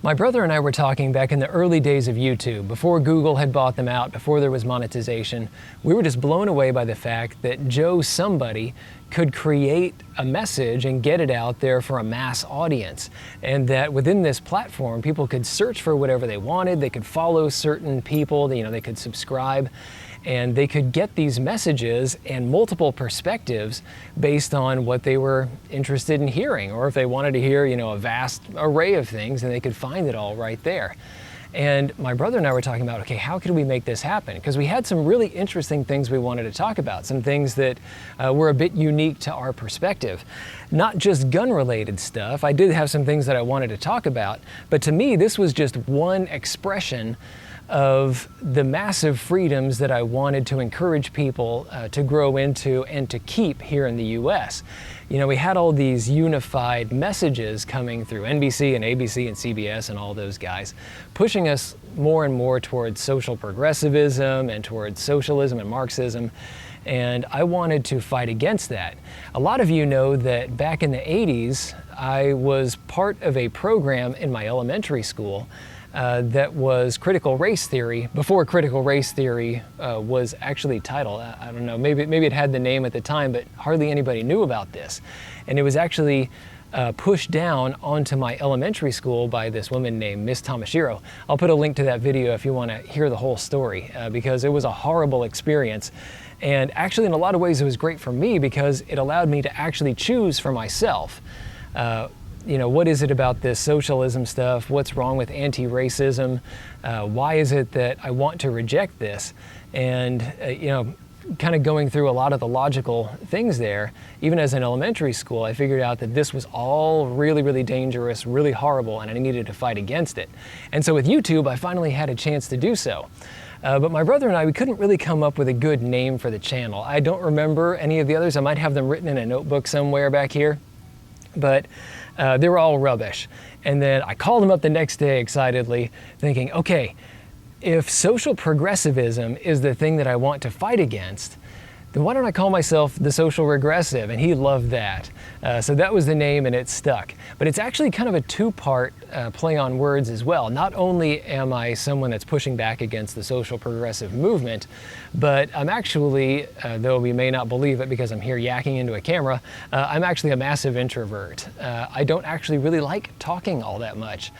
My brother and I were talking back in the early days of YouTube, before Google had bought them out, before there was monetization. We were just blown away by the fact that Joe somebody could create a message and get it out there for a mass audience. And that within this platform, people could search for whatever they wanted, they could follow certain people, they could subscribe, and they could get these messages and multiple perspectives based on what they were interested in hearing, or if they wanted to hear, a vast array of things, and they could find it all right there. And my brother and I were talking about, okay, how could we make this happen? Because we had some really interesting things we wanted to talk about, some things that were a bit unique to our perspective. Not just gun-related stuff. I did have some things that I wanted to talk about, but to me, this was just one expression of the massive freedoms that I wanted to encourage people to grow into and to keep here in the US. We had all these unified messages coming through NBC and ABC and CBS and all those guys, pushing us more and more towards social progressivism and towards socialism and Marxism. And I wanted to fight against that. A lot of you know that back in the 80s, I was part of a program in my elementary school that was critical race theory, before critical race theory was actually titled. I don't know, maybe it had the name at the time, but hardly anybody knew about this. And it was actually pushed down onto my elementary school by this woman named Miss Tamashiro. I'll put a link to that video if you want to hear the whole story, because it was a horrible experience. And actually, in a lot of ways, it was great for me because it allowed me to actually choose for myself. What is it about this socialism stuff? What's wrong with anti-racism? Why is it that I want to reject this? And, kind of going through a lot of the logical things there, even as an elementary school, I figured out that this was all really, really dangerous, really horrible, and I needed to fight against it. And so with YouTube, I finally had a chance to do so. But my brother and I, we couldn't really come up with a good name for the channel. I don't remember any of the others. I might have them written in a notebook somewhere back here. But they were all rubbish. And then I called him up the next day excitedly, thinking, okay, if social progressivism is the thing that I want to fight against, then why don't I call myself the Social Regressive? And he loved that. So that was the name, and it stuck. But it's actually kind of a two-part play on words as well. Not only am I someone that's pushing back against the social progressive movement, but I'm actually, though we may not believe it because I'm here yakking into a camera, I'm actually a massive introvert. I don't actually really like talking all that much.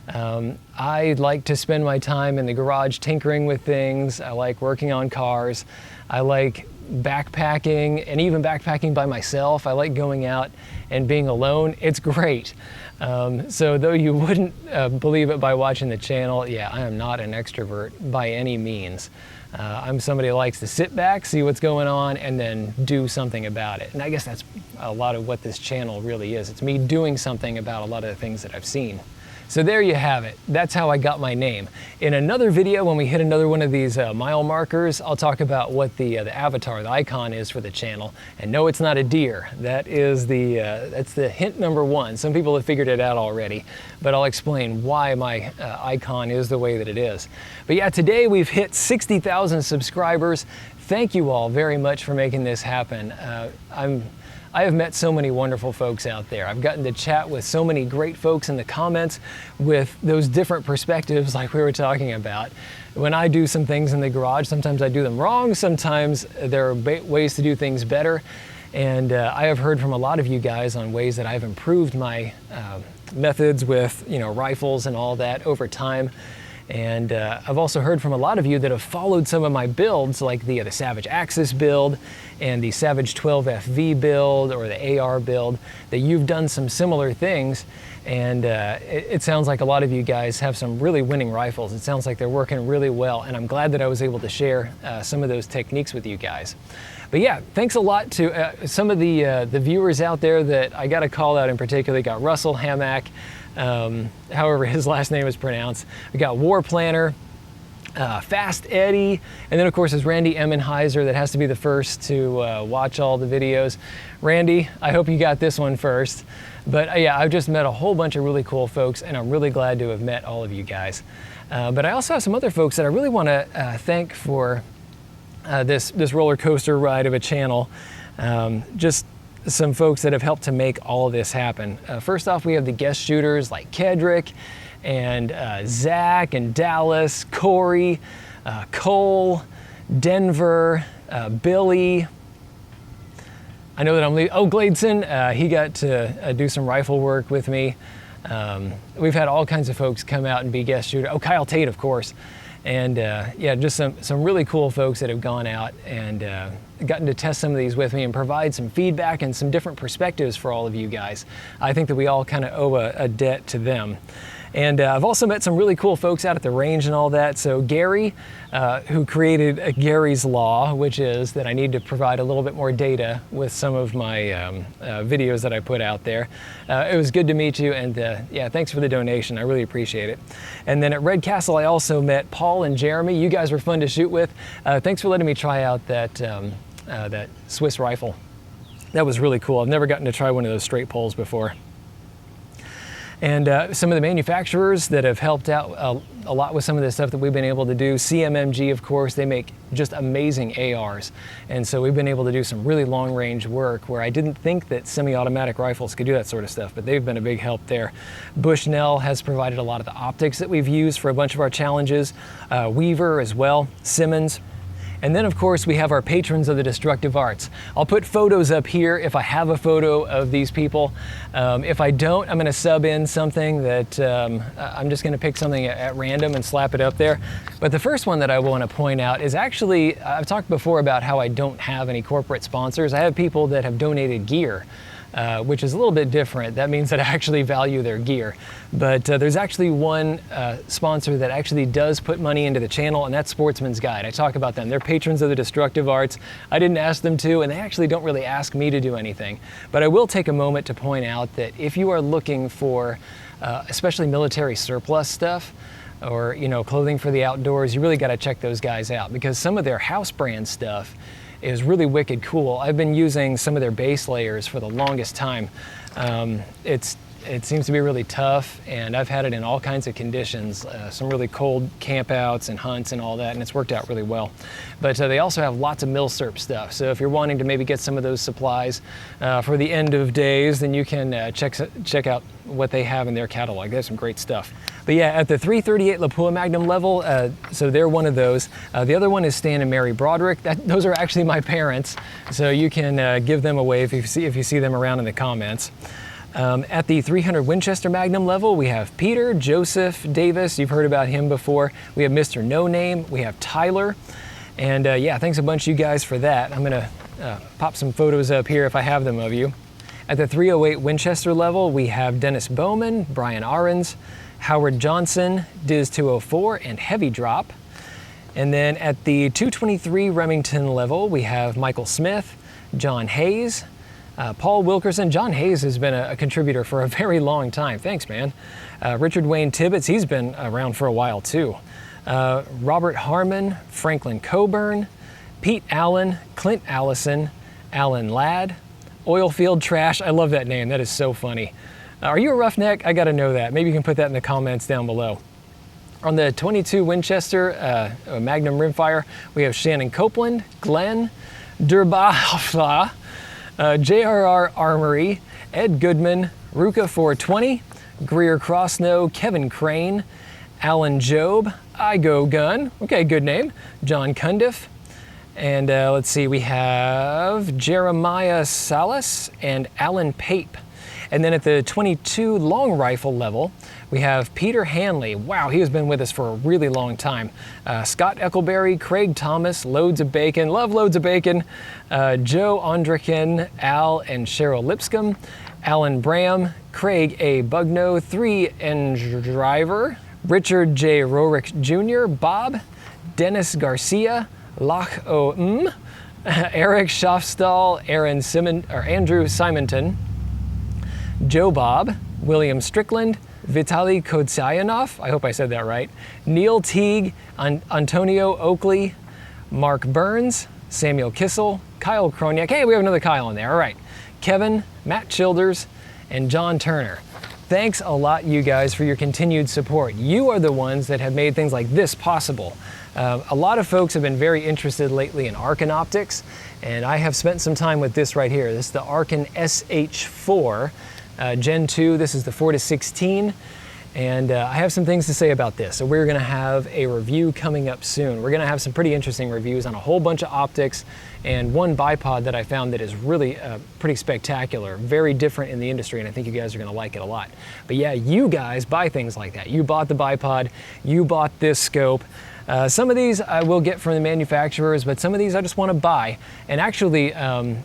I like to spend my time in the garage tinkering with things. I like working on cars. I like backpacking, and even backpacking by myself. I like going out and being alone. It's great. So though you wouldn't believe it by watching the channel, yeah, I am not an extrovert by any means. I'm somebody who likes to sit back, see what's going on, and then do something about it. And I guess that's a lot of what this channel really is. It's me doing something about a lot of the things that I've seen. So there you have it. That's how I got my name. In another video, when we hit another one of these mile markers, I'll talk about what the avatar, the icon is for the channel. And no, it's not a deer. That is that's the hint number one. Some people have figured it out already, but I'll explain why my icon is the way that it is. But yeah, today we've hit 60,000 subscribers. Thank you all very much for making this happen. I have met so many wonderful folks out there. I've gotten to chat with so many great folks in the comments with those different perspectives like we were talking about. When I do some things in the garage, sometimes I do them wrong, sometimes there are ways to do things better. And I have heard from a lot of you guys on ways that I've improved my methods with rifles and all that over time. And I've also heard from a lot of you that have followed some of my builds, like the Savage Axis build and the Savage 12 FV build or the AR build, that you've done some similar things. And it sounds like a lot of you guys have some really winning rifles. It sounds like they're working really well, and I'm glad that I was able to share some of those techniques with you guys. But yeah, thanks a lot to some of the viewers out there that I got to call out in particular. We got Russell Hamack, however his last name is pronounced. We got War Planner, Fast Eddie, and then of course there's Randy Emmenheiser that has to be the first to watch all the videos. Randy, I hope you got this one first. But yeah, I've just met a whole bunch of really cool folks, and I'm really glad to have met all of you guys. But I also have some other folks that I really want to thank for this roller coaster ride of a channel. Just some folks that have helped to make all of this happen. First off, we have the guest shooters like Kedrick and Zach and Dallas, Corey, Cole, Denver, Billy. I know that I'm leaving. Oh, Gladeson, he got to do some rifle work with me. We've had all kinds of folks come out and be guest shooter. Oh, Kyle Tate, of course. And yeah, just some really cool folks that have gone out and gotten to test some of these with me and provide some feedback and some different perspectives for all of you guys. I think that we all kind of owe a debt to them. And I've also met some really cool folks out at the range and all that. So Gary, who created Gary's Law, which is that I need to provide a little bit more data with some of my videos that I put out there. It was good to meet you, and yeah, thanks for the donation. I really appreciate it. And then at Red Castle, I also met Paul and Jeremy. You guys were fun to shoot with. Thanks for letting me try out that Swiss rifle. That was really cool. I've never gotten to try one of those straight poles before. And some of the manufacturers that have helped out a lot with some of the stuff that we've been able to do, CMMG, of course, they make just amazing ARs. And so we've been able to do some really long range work where I didn't think that semi-automatic rifles could do that sort of stuff, but they've been a big help there. Bushnell has provided a lot of the optics that we've used for a bunch of our challenges. Weaver as well, Simmons. And then, of course, we have our patrons of the destructive arts. I'll put photos up here if I have a photo of these people. If I don't, I'm going to sub in something that I'm just going to pick something at random and slap it up there. But the first one that I want to point out is actually, I've talked before about how I don't have any corporate sponsors. I have people that have donated gear. Which is a little bit different. That means that I actually value their gear. But there's actually one sponsor that actually does put money into the channel, and that's Sportsman's Guide. I talk about them. They're patrons of the destructive arts. I didn't ask them to, and they actually don't really ask me to do anything. But I will take a moment to point out that if you are looking for especially military surplus stuff, or clothing for the outdoors, you really got to check those guys out, because some of their house brand stuff is really wicked cool. I've been using some of their base layers for the longest time. It seems to be really tough, and I've had it in all kinds of conditions, some really cold campouts and hunts and all that, and it's worked out really well. But they also have lots of milsurp stuff, so if you're wanting to maybe get some of those supplies for the end of days, then you can check out what they have in their catalog. They have some great stuff. But yeah, at the 338 Lapua Magnum level, so they're one of those. The other one is Stan and Mary Broderick. Those are actually my parents, so you can give them away if you see them around in the comments. At the 300 Winchester Magnum level, we have Peter, Joseph, Davis. You've heard about him before. We have Mr. No Name. We have Tyler. And yeah, thanks a bunch, you guys, for that. I'm going to pop some photos up here if I have them of you. At the 308 Winchester level, we have Dennis Bowman, Brian Ahrens, Howard Johnson, Diz 204, and Heavy Drop. And then at the 223 Remington level, we have Michael Smith, John Hayes, Paul Wilkerson. John Hayes has been a contributor for a very long time. Thanks, man. Richard Wayne Tibbetts, he's been around for a while too. Robert Harmon, Franklin Coburn, Pete Allen, Clint Allison, Alan Ladd, Oilfield Trash. I love that name. That is so funny. Are you a roughneck? I got to know that. Maybe you can put that in the comments down below. On the 22 Winchester Magnum Rimfire, we have Shannon Copeland, Glenn, Durbaha, JRR Armory, Ed Goodman, Ruka 420, Greer Crossnow, Kevin Crane, Alan Job, I Go Gun, okay, good name, John Cundiff, and let's see, we have Jeremiah Salas and Alan Pape. And then at the 22 long rifle level, we have Peter Hanley. Wow, he has been with us for a really long time. Scott Eckelberry, Craig Thomas, Loads of Bacon, love Loads of Bacon, Joe Ondrikin, Al and Cheryl Lipscomb, Alan Bram, Craig A. Bugno, 3N Driver, Richard J. Rorick Jr., Bob, Dennis Garcia, Lach O. Eric Schaffstall, Andrew Simonton, Joe Bob, William Strickland, Vitaly Kotsyanov, I hope I said that right, Neil Teague, Antonio Oakley, Mark Burns, Samuel Kissel, Kyle Kroniak. Hey, we have another Kyle in there. All right. Kevin, Matt Childers, and John Turner. Thanks a lot, you guys, for your continued support. You are the ones that have made things like this possible. A lot of folks have been very interested lately in Arken optics, and I have spent some time with this right here. This is the Arken SH4 Gen 2. This is the 4-16. And I have some things to say about this. So we're gonna have a review coming up soon. We're gonna have some pretty interesting reviews on a whole bunch of optics and one bipod that I found that is really pretty spectacular, very different in the industry, and I think you guys are gonna like it a lot. But yeah, you guys buy things like that. You bought the bipod, you bought this scope. Some of these I will get from the manufacturers, but some of these I just want to buy. And actually,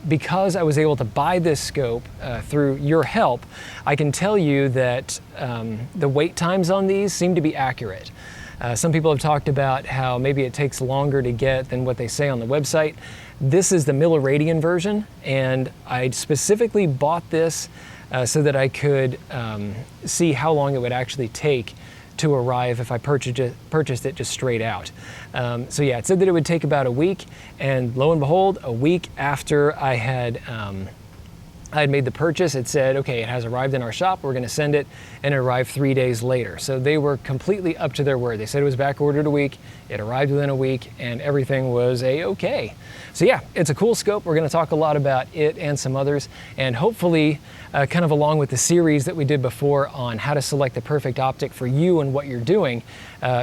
because I was able to buy this scope through your help, I can tell you that the wait times on these seem to be accurate. Some people have talked about how maybe it takes longer to get than what they say on the website. This is the milleradian version, and I specifically bought this so that I could see how long it would actually take to arrive if I purchased it just straight out. So yeah, it said that it would take about a week, and lo and behold, a week after I had made the purchase, it said, okay, it has arrived in our shop, we're gonna send it, and it arrived 3 days later. So they were completely up to their word. They said it was back ordered a week, it arrived within a week, and everything was a-okay. So yeah, it's a cool scope. We're gonna talk a lot about it and some others, and hopefully, kind of along with the series that we did before on how to select the perfect optic for you and what you're doing,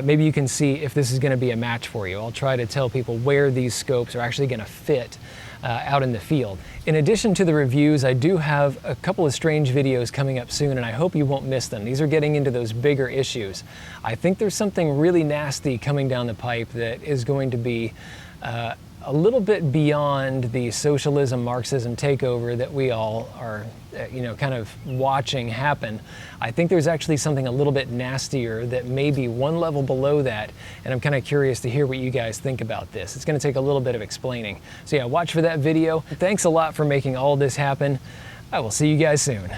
maybe you can see if this is gonna be a match for you. I'll try to tell people where these scopes are actually gonna fit out in the field. In addition to the reviews, I do have a couple of strange videos coming up soon, and I hope you won't miss them. These are getting into those bigger issues. I think there's something really nasty coming down the pipe that is going to be a little bit beyond the socialism, Marxism takeover that we all are, kind of watching happen. I think there's actually something a little bit nastier that may be one level below that, and I'm kind of curious to hear what you guys think about this. It's going to take a little bit of explaining. So yeah, watch for that video. Thanks a lot for making all this happen. I will see you guys soon.